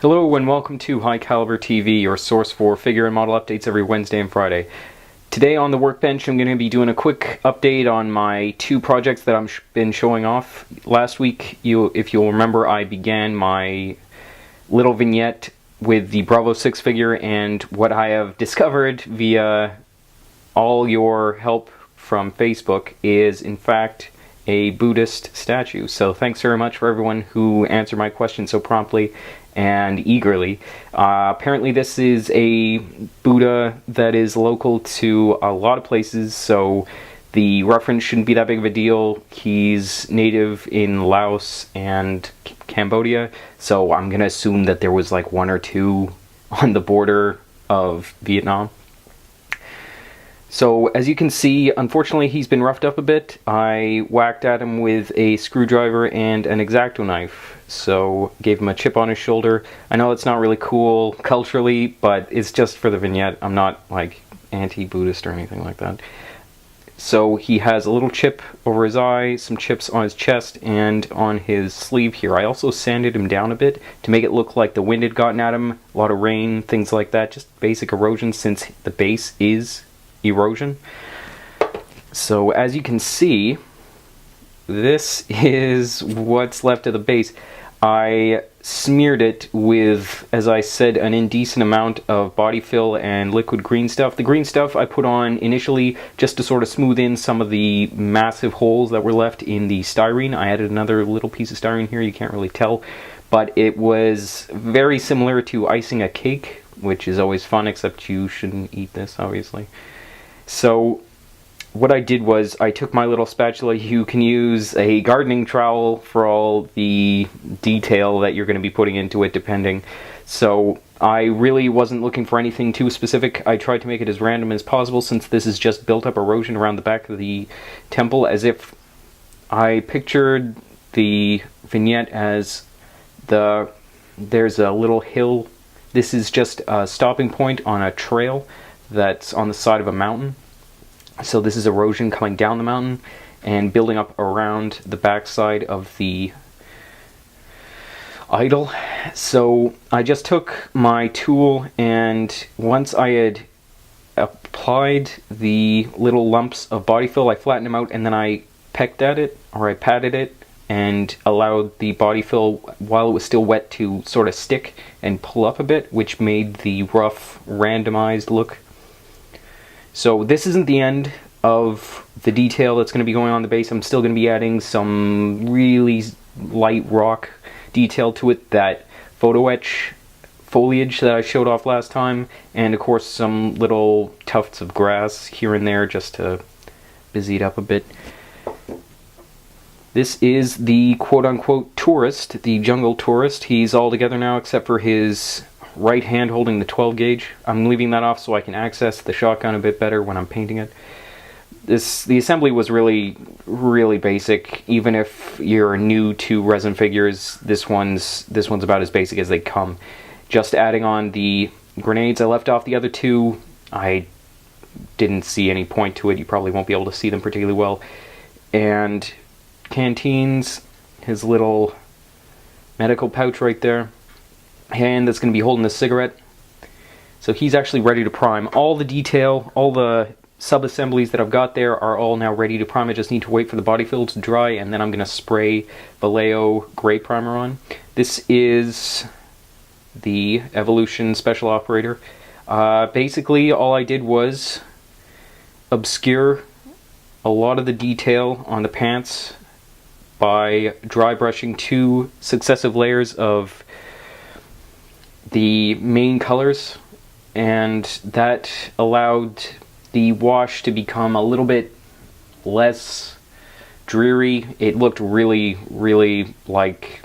Hello and welcome to High Caliber TV, your source for figure and model updates every Wednesday and Friday. Today on the Workbench I'm going to be doing a quick update on my two projects that I've been showing off. Last week, if you'll remember, I began my little vignette with the Bravo 6 figure, and what I have discovered via all your help from Facebook is in fact a Buddhist statue. So thanks very much for everyone who answered my question so promptly and eagerly. Apparently this is a Buddha that is local to a lot of places, so the reference shouldn't be that big of a deal. He's native in Laos and Cambodia, so I'm gonna assume that there was like one or two on the border of Vietnam. So as you can see, unfortunately he's been roughed up a bit. I whacked at him with a screwdriver and an X-Acto knife. So gave him a chip on his shoulder. I know it's not really cool culturally, but it's just for the vignette. I'm not like anti-Buddhist or anything like that. So he has a little chip over his eye, some chips on his chest, and on his sleeve here. I also sanded him down a bit to make it look like the wind had gotten at him, a lot of rain, things like that, just basic erosion since the base is erosion. So as you can see, this is what's left of the base. I smeared it with, as I said, an indecent amount of body fill and liquid green stuff. The green stuff I put on initially just to sort of smooth in some of the massive holes that were left in the styrene. I added another little piece of styrene here, you can't really tell, but it was very similar to icing a cake, which is always fun, except you shouldn't eat this, obviously. So what I did was I took my little spatula. You can use a gardening trowel for all the detail that you're going to be putting into it, depending. So I really wasn't looking for anything too specific. I tried to make it as random as possible, since this is just built up erosion around the back of the temple, as if I pictured the vignette as there's a little hill. This is just a stopping point on a trail that's on the side of a mountain. So this is erosion coming down the mountain and building up around the backside of the idol. So I just took my tool, and once I had applied the little lumps of body fill, I flattened them out, and then I pecked at it, or I patted it, and allowed the body fill, while it was still wet, to sort of stick and pull up a bit, which made the rough, randomized look. So this isn't the end of the detail that's going to be going on the base. I'm still going to be adding some really light rock detail to it, that photo etch foliage that I showed off last time, and of course some little tufts of grass here and there just to busy it up a bit. This is the quote-unquote tourist, the jungle tourist. He's all together now except for his right hand holding the 12 gauge. I'm leaving that off so I can access the shotgun a bit better when I'm painting it. The assembly was really basic. Even if you're new to resin figures, this one's about as basic as they come. Just adding on the grenades. I left off the other two. I didn't see any point to it. You probably won't be able to see them particularly well. And canteens, his little medical pouch right there, hand that's going to be holding a cigarette. So he's actually ready to prime. All the detail, all the sub-assemblies that I've got there are all now ready to prime. I just need to wait for the body fill to dry, and then I'm going to spray Vallejo gray primer on. This is the Evolution Special Operator. Basically all I did was obscure a lot of the detail on the pants by dry brushing 2 successive layers of the main colors, and that allowed the wash to become a little bit less dreary. It looked really like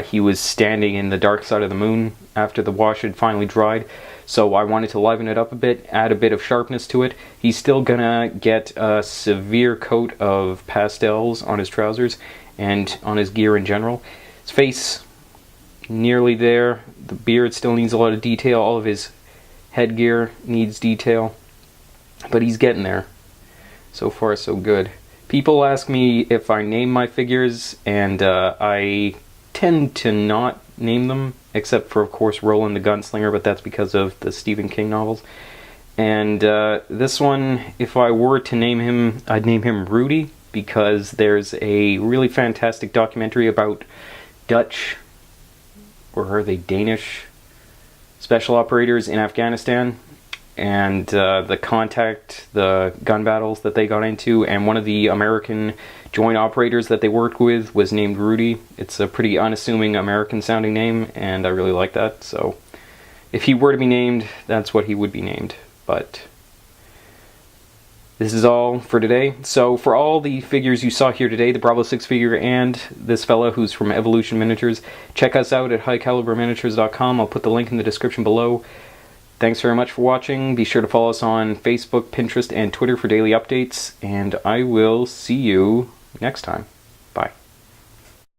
he was standing in the dark side of the moon after the wash had finally dried. So I wanted to liven it up a bit, add a bit of sharpness to it. He's still gonna get a severe coat of pastels on his trousers and on his gear in general. His face, nearly there. The beard still needs a lot of detail. All of his headgear needs detail, but he's getting there. So far so good. People ask me if I name my figures, and I tend to not name them, except for, of course, Roland the Gunslinger, but that's because of the Stephen King novels. And this one, if I were to name him, I'd name him Rudy, because there's a really fantastic documentary about Dutch, or are they Danish, special operators in Afghanistan, and the gun battles that they got into, and one of the American joint operators that they worked with was named Rudy. It's a pretty unassuming American sounding name, and I really like that, so if he were to be named, that's what he would be named. But this is all for today. So for all the figures you saw here today, the Bravo 6 figure and this fella who's from Evolution Miniatures, check us out at highcaliberminiatures.com. I'll put the link in the description below. Thanks very much for watching. Be sure to follow us on Facebook, Pinterest, and Twitter for daily updates, and I will see you next time.